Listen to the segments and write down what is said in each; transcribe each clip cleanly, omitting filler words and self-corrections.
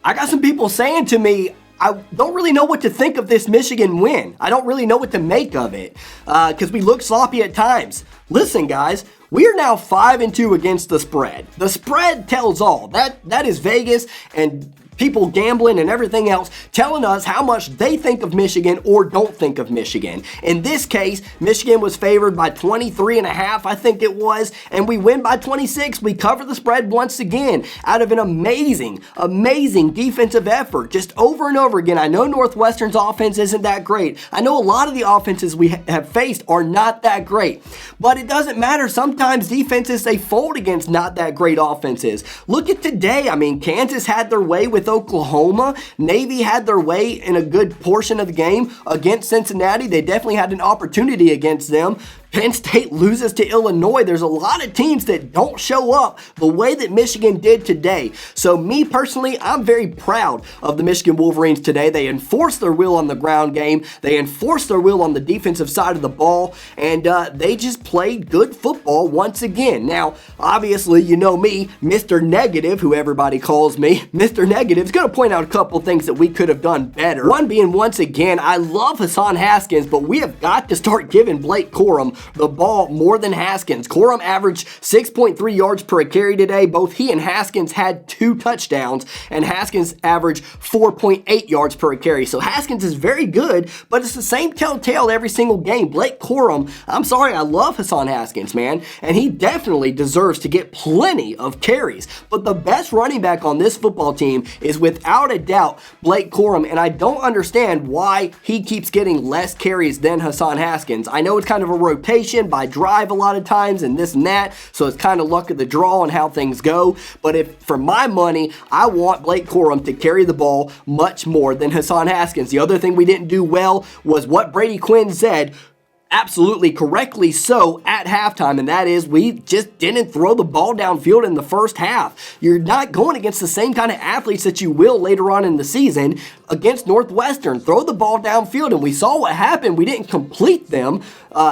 I got some people saying to me, I don't really know what to think of this Michigan win. I don't really know what to make of it because we look sloppy at times. Listen, guys, we are now 5-2 against the spread. The spread tells all. That is Vegas and people gambling and everything else telling us how much they think of Michigan or don't think of Michigan. In this case, Michigan was favored by 23.5, I think it was, and we win by 26. We cover the spread once again out of an amazing defensive effort just over and over again. I know Northwestern's offense isn't that great. I know a lot of the offenses we have faced are not that great, but it doesn't matter. Sometimes defenses, they fold against not that great offenses. Look at today. I mean, Kansas had their way with Oklahoma. Navy had their way in a good portion of the game against Cincinnati. They definitely had an opportunity against them. Penn State loses to Illinois. There's a lot of teams that don't show up the way that Michigan did today. So me personally, I'm very proud of the Michigan Wolverines today. They enforced their will on the ground game. They enforced their will on the defensive side of the ball, and they just played good football once again. Now, obviously, you know me, Mr. Negative, who everybody calls me, Mr. Negative, is going to point out a couple things that we could have done better. One being, once again, I love Hassan Haskins, but we have got to start giving Blake Corum the ball more than Haskins. Corum averaged 6.3 yards per carry today. Both he and Haskins had 2 touchdowns, and Haskins averaged 4.8 yards per carry. So Haskins is very good, but it's the same telltale every single game. Blake Corum, I'm sorry, I love Hassan Haskins, man, and he definitely deserves to get plenty of carries. But the best running back on this football team is without a doubt Blake Corum, and I don't understand why he keeps getting less carries than Hassan Haskins. I know it's kind of a rotation by drive a lot of times and this and that, so it's kind of luck of the draw on how things go. But if for my money, I want Blake Corum to carry the ball much more than Hassan Haskins. The other thing we didn't do well was what Brady Quinn said, absolutely correctly so, at halftime, and that is we just didn't throw the ball downfield in the first half. You're not going against the same kind of athletes that you will later on in the season against Northwestern. Throw the ball downfield, and we saw what happened. We didn't complete them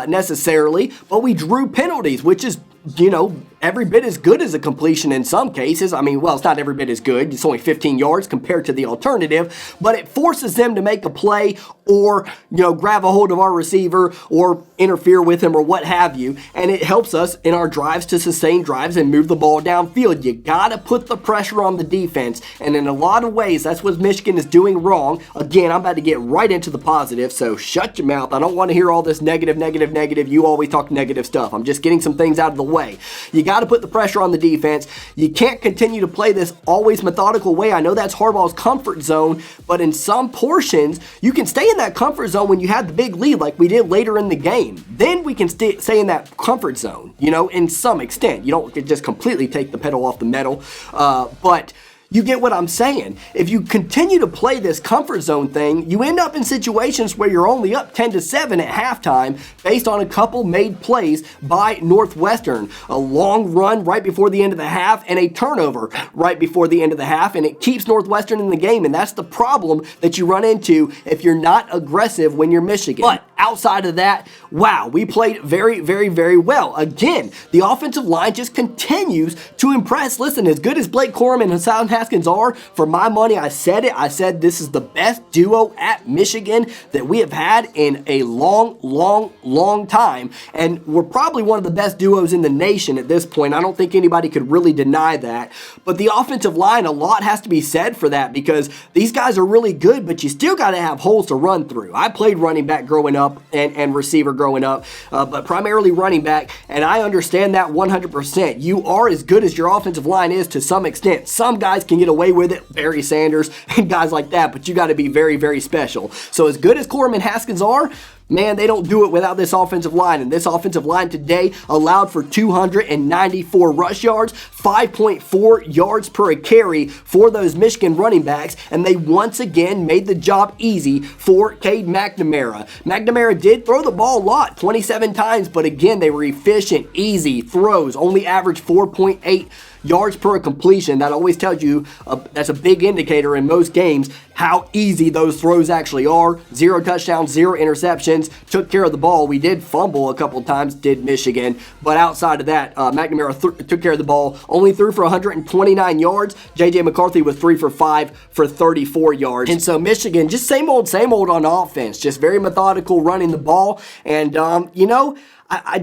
necessarily, but we drew penalties, which is, you know, every bit as good as a completion in some cases. I mean, well, it's not every bit as good. It's only 15 yards compared to the alternative, but it forces them to make a play or, you know, grab a hold of our receiver or interfere with him or what have you, and it helps us in our drives to sustain drives and move the ball downfield. You gotta put the pressure on the defense, and in a lot of ways, that's what Michigan is doing wrong. Again, I'm about to get right into the positive, so shut your mouth. I don't want to hear all this negative. You always talk negative stuff. I'm just getting some things out of the way. You got to put the pressure on the defense. You can't continue to play this always methodical way. I know that's Harbaugh's comfort zone, but in some portions, you can stay in that comfort zone when you have the big lead like we did later in the game. Then we can stay in that comfort zone, you know, in some extent. You don't just completely take the pedal off the metal, but you get what I'm saying. If you continue to play this comfort zone thing, you end up in situations where you're only up 10-7 at halftime based on a couple made plays by Northwestern. A long run right before the end of the half and a turnover right before the end of the half, and it keeps Northwestern in the game, and that's the problem that you run into if you're not aggressive when you're Michigan. But outside of that, wow, we played very well. Again, the offensive line just continues to impress. Listen, as good as Blake Corum and Hassan Haskins are, for my money, I said it. I said this is the best duo at Michigan that we have had in a long time, and we're probably one of the best duos in the nation at this point. I don't think anybody could really deny that. But the offensive line, a lot has to be said for that because these guys are really good, but you still got to have holes to run through. I played running back growing up and receiver growing up, but primarily running back, and I understand that 100%. You are as good as your offensive line is to some extent. Some guys can get away with it, Barry Sanders and guys like that, but you got to be very special. So as good as Corum and Haskins are, man, they don't do it without this offensive line. And this offensive line today allowed for 294 rush yards, 5.4 yards per carry for those Michigan running backs. And they once again made the job easy for Cade McNamara. McNamara did throw the ball a lot, 27 times, but again, they were efficient, easy throws, only averaged 4.8 yards per completion. That always tells you, that's a big indicator in most games, how easy those throws actually are. 0 touchdowns, 0 interceptions. Hutchins took care of the ball. We did fumble a couple times, did Michigan, but outside of that, McNamara took care of the ball, only threw for 129 yards. J.J. McCarthy was 3 for 5 for 34 yards. And so Michigan, just same old on offense, just very methodical running the ball. And, I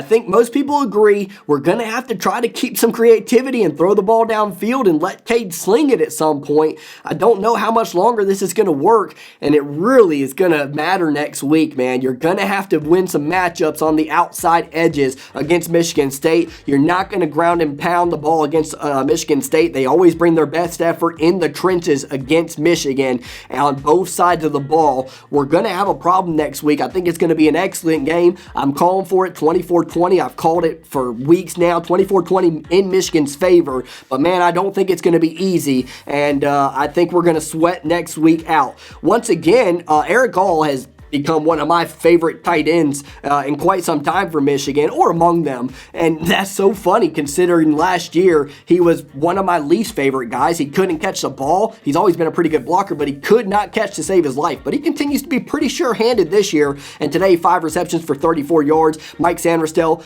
think most people agree we're going to have to try to keep some creativity and throw the ball downfield and let Cade sling it at some point. I don't know how much longer this is going to work, and it really is going to matter next week, man. You're going to have to win some matchups on the outside edges against Michigan State. You're not going to ground and pound the ball against Michigan State. They always bring their best effort in the trenches against Michigan on both sides of the ball. We're going to have a problem next week. I think it's going to be an excellent game. I'm calling for it 24-20. I've called it for weeks now, 24-20 in Michigan's favor. But man, I don't think it's going to be easy, and I think we're going to sweat next week out. Once again, Eric Hall has become one of my favorite tight ends in quite some time for Michigan, or among them. And that's so funny considering last year he was one of my least favorite guys. He couldn't catch the ball. He's always been a pretty good blocker, but he could not catch to save his life. But he continues to be pretty sure-handed this year. And today, 5 receptions for 34 yards. Mike Sanderstel,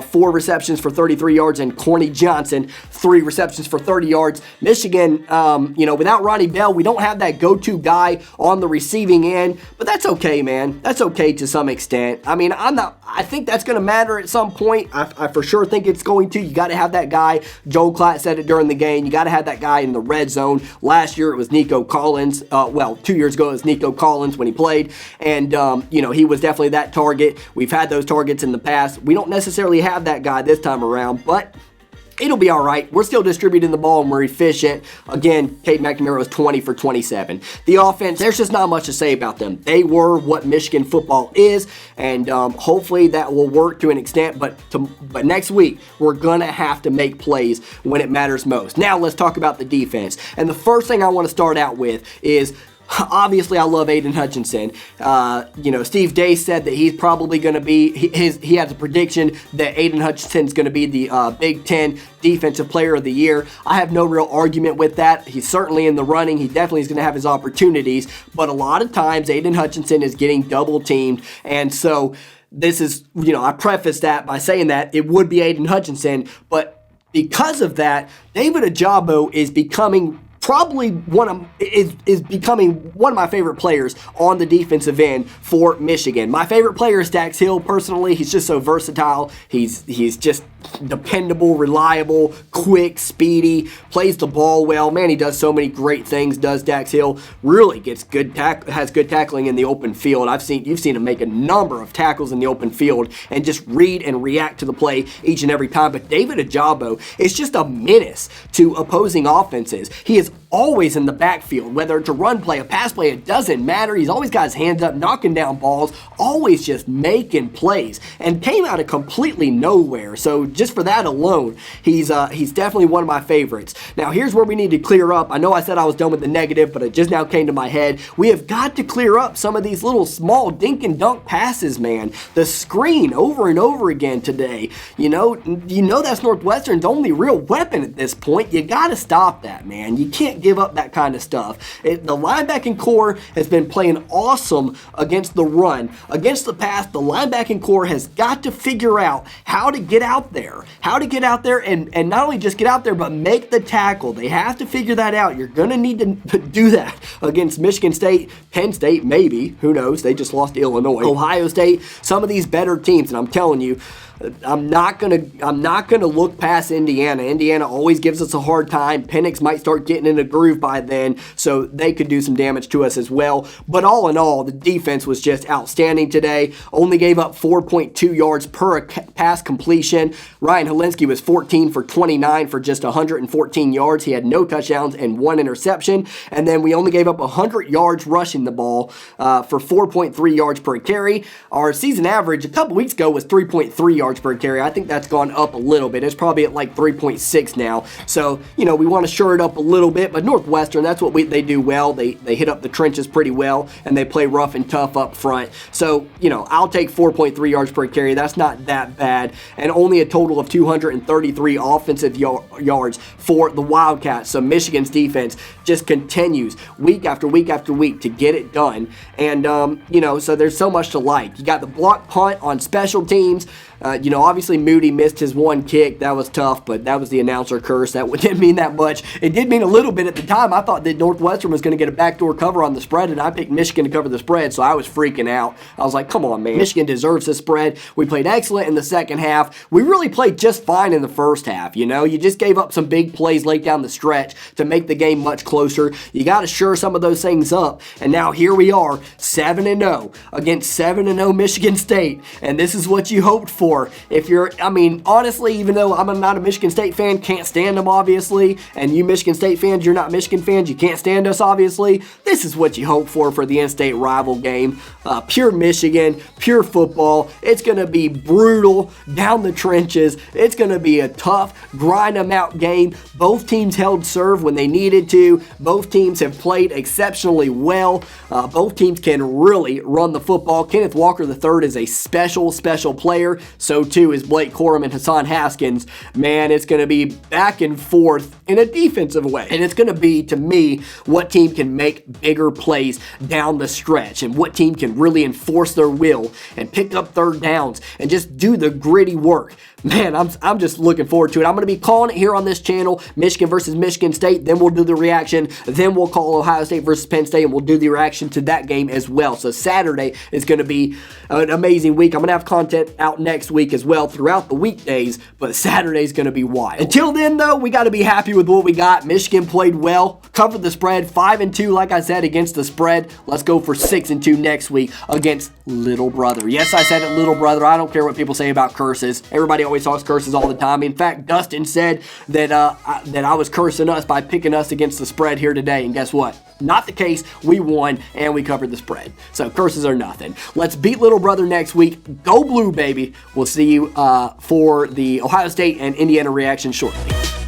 4 receptions for 33 yards. And Corny Johnson, 3 receptions for 30 yards. Michigan, without Ronnie Bell, we don't have that go-to guy on the receiving end, but that's okay, man. That's okay to some extent. I mean, I think that's going to matter at some point. I for sure think it's going to. You got to have that guy. Joel Klatt said it during the game. You got to have that guy in the red zone. Last year it was Nico Collins. 2 years ago it was Nico Collins when he played. And, he was definitely that target. We've had those targets in the past. We don't necessarily have that guy this time around, but it'll be all right. We're still distributing the ball and we're efficient. Again, Cade McNamara was 20 for 27. The offense, there's just not much to say about them. They were what Michigan football is, and hopefully that will work to an extent. But next week, we're going to have to make plays when it matters most. Now, let's talk about the defense. And the first thing I want to start out with is, obviously, I love Aidan Hutchinson. Steve Day said that he's probably going to be, he has a prediction that Aidan Hutchinson's going to be the Big Ten Defensive Player of the Year. I have no real argument with that. He's certainly in the running. He definitely is going to have his opportunities. But a lot of times, Aidan Hutchinson is getting double teamed. And so this is, I preface that by saying that it would be Aidan Hutchinson. But because of that, David Ojabo is becoming becoming one of my favorite players on the defensive end for Michigan. My favorite player is Dax Hill, personally. He's just so versatile. He's just dependable, reliable, quick, speedy, plays the ball well. Man, he does so many great things, does Dax Hill. Really has good tackling in the open field. You've seen him make a number of tackles in the open field and just read and react to the play each and every time. But David Ojabo is just a menace to opposing offenses. He is always in the backfield, whether it's a run play, a pass play, it doesn't matter. He's always got his hands up, knocking down balls, always just making plays, and came out of completely nowhere. So just for that alone, he's definitely one of my favorites. Now, here's where we need to clear up. I know I said I was done with the negative, but it just now came to my head. We have got to clear up some of these little small dink and dunk passes, man. The screen over and over again today. You know that's Northwestern's only real weapon at this point. You got to stop that, man. You can't give up that kind of stuff. The linebacking core has been playing awesome against the run. Against the pass, the linebacking core has got to figure out how to get out there. And not only just get out there, but make the tackle. They have to figure that out. You're going to need to do that against Michigan State, Penn State, maybe. Who knows? They just lost to Illinois. Ohio State, some of these better teams, and I'm telling you, I'm not gonna look past Indiana. Indiana always gives us a hard time. Penix might start getting in a groove by then, so they could do some damage to us as well. But all in all, the defense was just outstanding today. Only gave up 4.2 yards per pass completion. Ryan Hilinski was 14 for 29 for just 114 yards. He had no touchdowns and 1 interception. And then we only gave up 100 yards rushing the ball for 4.3 yards per carry. Our season average a couple weeks ago was 3.3 yards yards per carry. I think that's gone up a little bit. It's probably at like 3.6 now. So, you know, we want to shore it up a little bit, but Northwestern, that's what they do well. They hit up the trenches pretty well, and they play rough and tough up front. So, you know, I'll take 4.3 yards per carry. That's not that bad. And only a total of 233 offensive yards for the Wildcats. So Michigan's defense just continues week after week after week to get it done. And, you know, so there's so much to like. You got the block punt on special teams. You know, obviously Moody missed his one kick. That was tough, but that was the announcer curse. That didn't mean that much. It did mean a little bit at the time. I thought that Northwestern was going to get a backdoor cover on the spread, and I picked Michigan to cover the spread, so I was freaking out. I was like, come on, man. Michigan deserves the spread. We played excellent in the second half. We really played just fine in the first half, you know. You just gave up some big plays late down the stretch to make the game much closer. You got to shore some of those things up, and now here we are, 7-0 against 7-0 Michigan State, and this is what you hoped for. If you're, I mean, honestly, even though I'm not a Michigan State fan, can't stand them, obviously, and you Michigan State fans, you're not Michigan fans, you can't stand us, obviously, this is what you hope for the in-state rival game. Pure Michigan, pure football. It's going to be brutal down the trenches. It's going to be a tough, grind-them-out game. Both teams held serve when they needed to. Both teams have played exceptionally well. Both teams can really run the football. Kenneth Walker III is a special, special player. So too is Blake Corum and Hassan Haskins. Man, it's going to be back and forth in a defensive way. And it's going to be, to me, what team can make bigger plays down the stretch and what team can really enforce their will and pick up third downs and just do the gritty work. Man, I'm just looking forward to it. I'm going to be calling it here on this channel, Michigan versus Michigan State. Then we'll do the reaction. Then we'll call Ohio State versus Penn State, and we'll do the reaction to that game as well. So Saturday is going to be an amazing week. I'm going to have content out next week as well throughout the weekdays, but Saturday is going to be wild. Until then, though, we got to be happy with what we got. Michigan played well, covered the spread, 5-2, like I said, against the spread. Let's go for 6-2 next week against Little Brother. Yes, I said it, Little Brother. I don't care what people say about curses. Everybody always talks curses all the time. In fact, Dustin said that I was cursing us by picking us against the spread here today, and guess what? Not the case. We won, and we covered the spread. So curses are nothing. Let's beat Little Brother next week. Go Blue, baby. We'll see you for the Ohio State and Indiana reaction shortly.